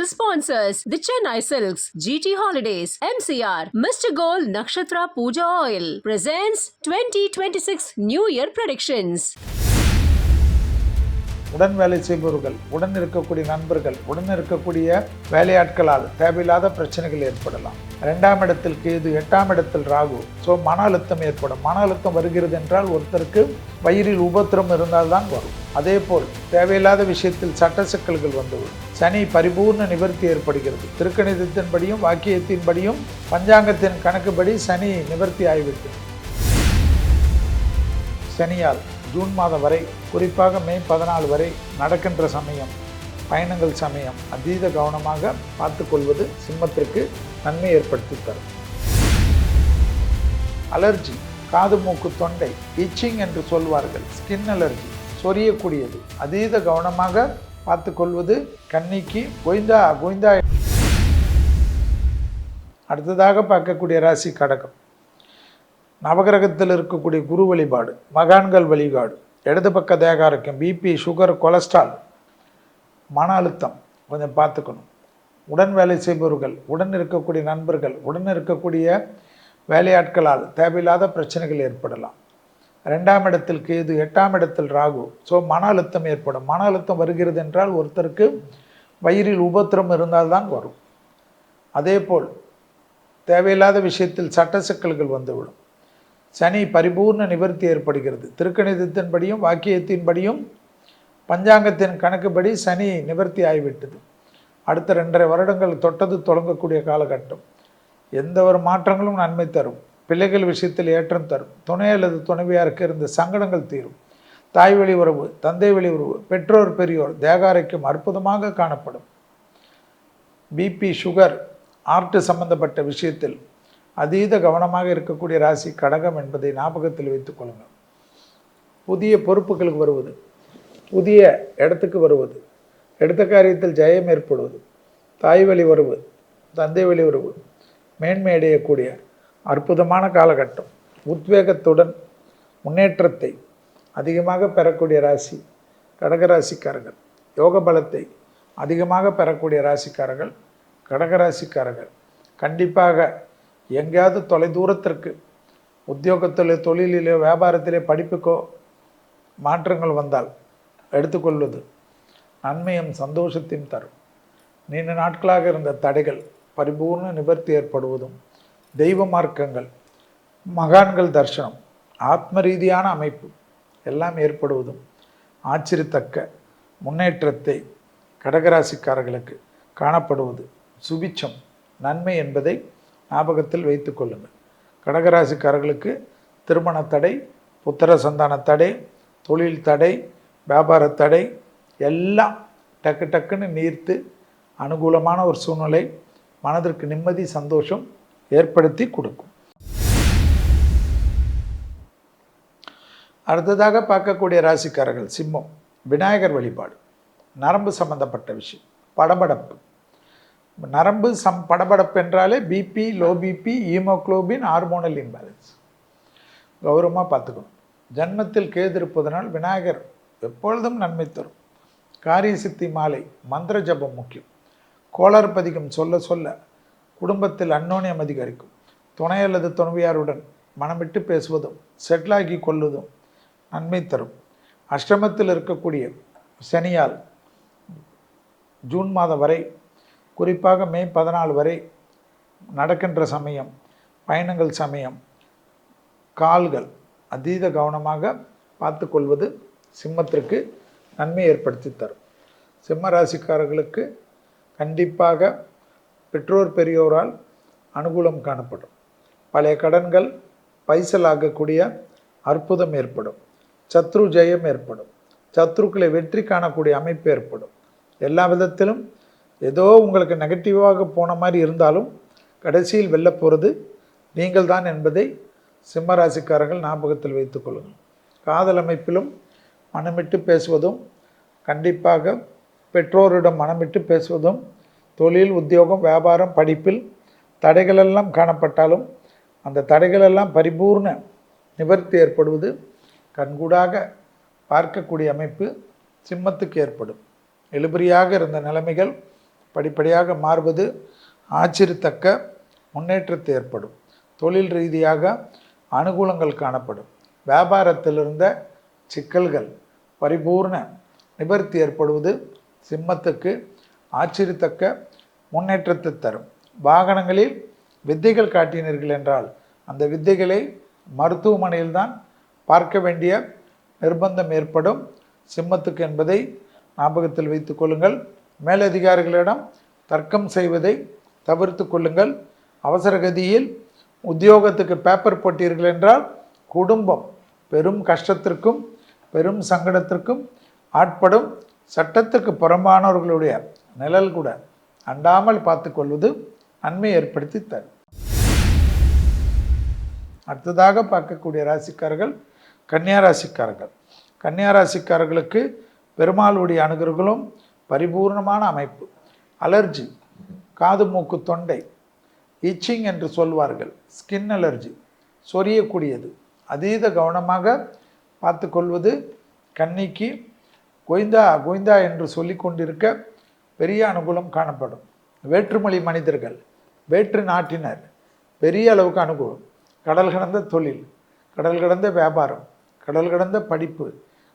Official sponsors the Chennai Silks, GT Holidays, MCR, Mr. Gold Nakshatra Puja Oil presents 2026 New Year predictions. உடன் வேலை செய்பவர்கள், உடன் இருக்கக்கூடிய நண்பர்கள், உடன் இருக்கக்கூடிய வேலையாட்களால் தேவையில்லாத பிரச்சனைகள் ஏற்படலாம். 2ஆம் இடத்தில் கேது, 8ஆம் இடத்தில் ராகு. ஸோ மன அழுத்தம் ஏற்படும். மன அழுத்தம் வருகிறது என்றால் ஒருத்தருக்கு வயிறில் உபத்திரம் இருந்தால்தான் வரும். அதே போல் தேவையில்லாத விஷயத்தில் சட்ட சிக்கல்கள் வந்துவிடும். சனி பரிபூர்ண நிவர்த்தி ஏற்படுகிறது. திருக்கணிதத்தின்படியும் வாக்கியத்தின்படியும் பஞ்சாங்கத்தின் கணக்குப்படி சனி நிவர்த்தி ஆகிவிட்டது. சனியால் ஜூன் மாதம் வரை, குறிப்பாக மே 14 வரை நடக்கின்ற சமயம், பயணங்கள் சமயம் அதீத கவனமாக பார்த்து கொள்வது சிம்மத்திற்கு நன்மை ஏற்படுத்தி தரும். அலர்ஜி, காது மூக்கு தொண்டை இச்சிங் என்று சொல்வார்கள். ஸ்கின் அலர்ஜி, சொரியக்கூடியது, அதீத கவனமாக பார்த்து கொள்வது கன்னிக்கு கோய்ந்தா. அடுத்ததாக பார்க்கக்கூடிய ராசி கடகம். நவகிரகத்தில் இருக்கக்கூடிய குரு வழிபாடு, மகான்கள் வழிபாடு, இடது பக்க தேகாரக்கம், பிபி, சுகர், கொலஸ்ட்ரால், மன அழுத்தம் கொஞ்சம் பார்த்துக்கணும். உடன் வேலை செய்பவர்கள், உடன் இருக்கக்கூடிய நண்பர்கள், உடன் இருக்கக்கூடிய வேலையாட்களால் தேவையில்லாத பிரச்சனைகள் ஏற்படலாம். 2ஆம் இடத்தில் கேது, 8ஆம் இடத்தில் ராகு. ஸோ மன அழுத்தம் ஏற்படும். மன அழுத்தம் வருகிறது என்றால் ஒருத்தருக்கு வயிறில் உபத்திரம் இருந்தால்தான் வரும். அதே போல் தேவையில்லாத விஷயத்தில் சட்ட சிக்கல்கள் வந்துவிடும். சனி பரிபூர்ண நிவர்த்தி ஏற்படுகிறது. திருக்கணிதத்தின்படியும் வாக்கியத்தின்படியும் பஞ்சாங்கத்தின் கணக்குப்படி சனி நிவர்த்தி ஆகிவிட்டது. அடுத்த 2.5 வருடங்கள் தொட்டது தொடங்கக்கூடிய காலகட்டம். எந்த ஒரு மாற்றங்களும் நன்மை தரும். பிள்ளைகள் விஷயத்தில் ஏற்றம் தரும். துணை அல்லது துணைவியாருக்கு இருந்த சங்கடங்கள் தீரும். தாய் வழி உறவு, தந்தை வழி உறவு, பெற்றோர் பெரியோர் தேகாரைக்கும் அற்புதமாக காணப்படும். பிபி, சுகர், ஆர்ட் சம்பந்தப்பட்ட விஷயத்தில் அதீத கவனமாக இருக்கக்கூடிய ராசி கடகம் என்பதை ஞாபகத்தில் வைத்துக் கொள்ளுங்கள். புதிய பொறுப்புகளுக்கு வருவது, புதிய இடத்துக்கு வருவது, எடுத்த காரியத்தில் ஜெயம் ஏற்படுவது, தாய் வழி உறவு, தந்தை வழி உறவு மேன்மை அடையக்கூடிய அற்புதமான காலகட்டம். உத்வேகத்துடன் முன்னேற்றத்தை அதிகமாக பெறக்கூடிய ராசி கடகராசிக்காரர்கள். யோக பலத்தை அதிகமாக பெறக்கூடிய ராசிக்காரர்கள் கடகராசிக்காரர்கள். கண்டிப்பாக எங்கேயாவது தொலைதூரத்திற்கு உத்தியோகத்திலே, தொழிலிலே, வியாபாரத்திலே, படிப்புக்கோ மாற்றங்கள் வந்தால் எடுத்துக்கொள்வது நன்மையும் சந்தோஷத்தையும் தரும். நீண்ட நாட்களாக இருந்த தடைகள் பரிபூர்ண நிவர்த்தி ஏற்படுவதும், தெய்வ மார்க்கங்கள், மகான்கள் தரிசனம், ஆத்ம ரீதியான அமைப்பு எல்லாம் ஏற்படுவதும் ஆச்சரியத்தக்க முன்னேற்றத்தை கடகராசிக்காரர்களுக்கு காணப்படுவது சுபிச்சம், நன்மை என்பதை ஞாபகத்தில் வைத்து கொள்ளுங்கள். கடகராசிக்காரர்களுக்கு திருமண தடை, புத்திர சந்தான தடை, தொழில் தடை, வியாபார தடை எல்லாம் டக்கு டக்குன்னு நீர்த்து அனுகூலமான ஒரு சூழ்நிலை மனதிற்கு நிம்மதி, சந்தோஷம் ஏற்படுத்தி கொடுக்கும். அடுத்ததாக பார்க்கக்கூடிய ராசிக்காரர்கள் சிம்மம். விநாயகர் வழிபாடு, நரம்பு சம்பந்தப்பட்ட விஷயம், படபடப்பு. நரம்பு படபடப்பு என்றாலே BP, low BP, haemoglobin, hormonal imbalance. கௌரவமாக பார்த்துக்கணும். ஜன்மத்தில் கேது இருப்பதனால் விநாயகர் எப்பொழுதும் நன்மை தரும். காரிய சித்தி மாலை, மந்திர ஜபம் முக்கியம். கோளாறு பதிகம் சொல்ல சொல்ல குடும்பத்தில் அந்யோன்யம் அதிகரிக்கும். துணை அல்லது துணைவியாருடன் மனமிட்டு பேசுவதும் செட்டிலாகி கொள்வதும் நன்மை தரும். அஷ்டமத்தில் இருக்கக்கூடிய சனியால் ஜூன் மாதம் வரை, குறிப்பாக மே 14 வரை நடக்கின்ற சமயம், பயணங்கள் சமயம், கால்கள் அதீத கவனமாக பார்த்து கொள்வது சிம்மத்திற்கு நன்மை ஏற்படுத்தி தரும். சிம்ம ராசிக்காரர்களுக்கு கண்டிப்பாக பெற்றோர் பெரியோரால் அனுகூலம் காணப்படும். பழைய கடன்கள் பைசலாகக்கூடிய அற்புதம் ஏற்படும். சத்ரு ஜெயம் ஏற்படும். சத்ருக்களை வெற்றி காணக்கூடிய அமைப்பு ஏற்படும். எல்லா விதத்திலும் ஏதோ உங்களுக்கு நெகட்டிவாக போன மாதிரி இருந்தாலும் கடைசியில் வெல்ல போகிறது நீங்கள் தான் என்பதை சிம்மராசிக்காரர்கள் ஞாபகத்தில் வைத்துக் கொள்ளுங்கள். காதல் அமைப்பிலும் மனமிட்டு பேசுவதும், கண்டிப்பாக பெற்றோரிடம் மனமிட்டு பேசுவதும், தொழில், உத்தியோகம், வியாபாரம், படிப்பில் தடைகளெல்லாம் காணப்பட்டாலும் அந்த தடைகளெல்லாம் பரிபூர்ண நிவர்த்தி ஏற்படுவது கண்கூடாக பார்க்கக்கூடிய அமைப்பு சிம்மத்துக்கு ஏற்படும். இழுபறியாக இருந்த நிலைமைகள் படிப்படியாக மாறுவது ஆச்சரியத்தக்க முன்னேற்றத்தை ஏற்படும். தொழில் ரீதியாக அனுகூலங்கள் காணப்படும். வியாபாரத்தில் இருந்த சிக்கல்கள் பரிபூர்ண நிவர்த்தி ஏற்படுவது சிம்மத்துக்கு ஆச்சரியத்தக்க முன்னேற்றத்தை தரும். வாகனங்களில் வித்தைகள் காட்டினீர்கள் என்றால் அந்த வித்தைகளை மருத்துவமனையில்தான் பார்க்க வேண்டிய நிர்பந்தம் ஏற்படும் சிம்மத்துக்கு என்பதை ஞாபகத்தில் வைத்துக் கொள்ளுங்கள். மேலதிகாரிகளிடம் தர்க்கம் செய்வதை தவிர்த்து கொள்ளுங்கள். அவசரகதியில் உத்தியோகத்துக்கு பேப்பர் போட்டீர்கள் என்றால் குடும்பம் பெரும் கஷ்டத்திற்கும் பெரும் சங்கடத்திற்கும் ஆட்படும். சட்டத்திற்கு புறம்பானவர்களுடைய நிழல் கூட அண்டாமல் பார்த்து கொள்வது நன்மை ஏற்படுத்தி தரும். அடுத்ததாக பார்க்கக்கூடிய ராசிக்காரர்கள் கன்னியா ராசிக்காரர்கள். கன்னியா ராசிக்காரர்களுக்கு பெருமாளுடைய அனுகிரகங்களும் பரிபூர்ணமான அமைப்பு. அலர்ஜி, காது மூக்கு தொண்டை, இச்சிங் என்று சொல்வார்கள், ஸ்கின் அலர்ஜி, சொரியக்கூடியது, அதீத கவனமாக பார்த்து கொள்வது கன்னிக்கு கோய்ந்தா கோய்ந்தா என்று சொல்லி கொண்டிருக்க பெரிய அனுகூலம் காணப்படும். வேற்றுமொழி மனிதர்கள், வேற்று நாட்டினர் பெரிய அளவுக்கு அனுகூலம். கடல் கடந்த தொழில், கடல் கடந்த வியாபாரம், கடல் கடந்த படிப்பு,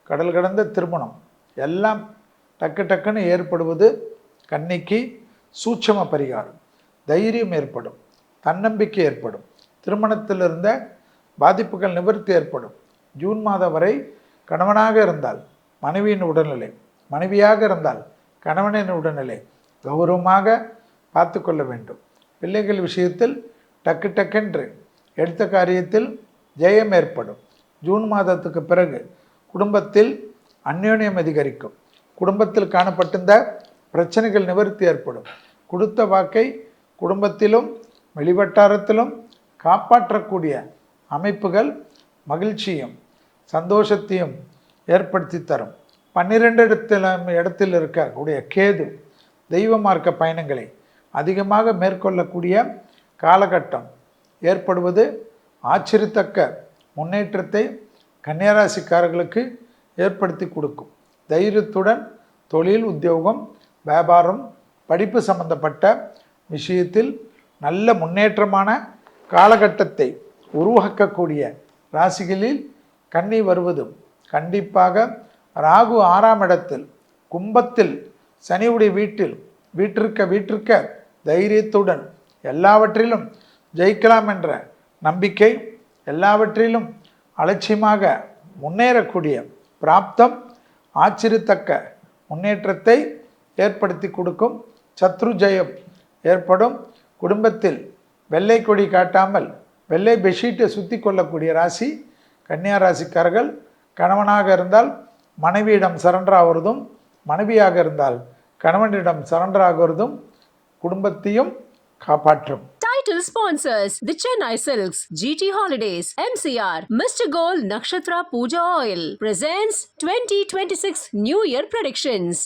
கடல் கடந்த திருமணம் எல்லாம் டக்கு டக்குன்னு ஏற்படுவது கன்னிக்கு சூட்சம பரிகாரம். தைரியம் ஏற்படும், தன்னம்பிக்கை ஏற்படும். திருமணத்தில் இருந்த பாதிப்புகள் நிவர்த்தி ஏற்படும். ஜூன் மாதம் வரை கணவனாக இருந்தால் மனைவியின் உடல்நிலை, மனைவியாக இருந்தால் கணவனின் உடல்நிலை கௌரவமாக பார்த்து கொள்ள வேண்டும். பிள்ளைகள் விஷயத்தில் டக்கு டக்கென்று எடுத்த காரியத்தில் ஜெயம் ஏற்படும். ஜூன் மாதத்துக்கு பிறகு குடும்பத்தில் அந்யோன்யம் அதிகரிக்கும். குடும்பத்தில் காணப்பட்டிருந்த பிரச்சனைகள் நிவர்த்தி ஏற்படும். கொடுத்த வாக்கை குடும்பத்திலும் வெளிவட்டாரத்திலும் காப்பாற்றக்கூடிய அமைப்புகள் மகிழ்ச்சியும் சந்தோஷத்தையும் ஏற்படுத்தி தரும். 12 இடத்தில் இருக்கக்கூடிய கேது தெய்வ மார்க்க பயணங்களை அதிகமாக மேற்கொள்ளக்கூடிய காலகட்டம் ஏற்படுவது ஆச்சரியத்தக்க முன்னேற்றத்தை கன்னியாராசிக்காரர்களுக்கு ஏற்படுத்தி கொடுக்கும். தைரியத்துடன் தொழில், உத்தியோகம், வியாபாரம், படிப்பு சம்பந்தப்பட்ட விஷயத்தில் நல்ல முன்னேற்றமான காலகட்டத்தை உருவாக்கக்கூடிய ராசிகளில் கன்னி வருவதும் கண்டிப்பாக ராகு 6ஆம் இடத்தில் கும்பத்தில் சனியுடைய வீட்டிற்க தைரியத்துடன் எல்லாவற்றிலும் ஜெயிக்கலாம் என்ற நம்பிக்கை, எல்லாவற்றிலும் அலட்சியமாக முன்னேறக்கூடிய பிராப்தம் ஆச்சரியத்தக்க முன்னேற்றத்தை ஏற்படுத்தி கொடுக்கும். சத்ரு ஜெயம் ஏற்படும். குடும்பத்தில் வெள்ளை கொடி காட்டாமல் வெள்ளை பெட்ஷீட்டை சுற்றி கொள்ளக்கூடிய ராசி கன்னியா ராசிக்காரர்கள். கணவனாக இருந்தால் மனைவியிடம் சரண்டர் ஆகிறதும், மனைவியாக இருந்தால் கணவனிடம் சரண்டர் ஆகிறதும் குடும்பத்தையும் காப்பாற்றும். Title sponsors the Chennai Silks, GT Holidays, MCR, Mr. Gold Nakshatra Puja Oil presents 2026 New Year predictions.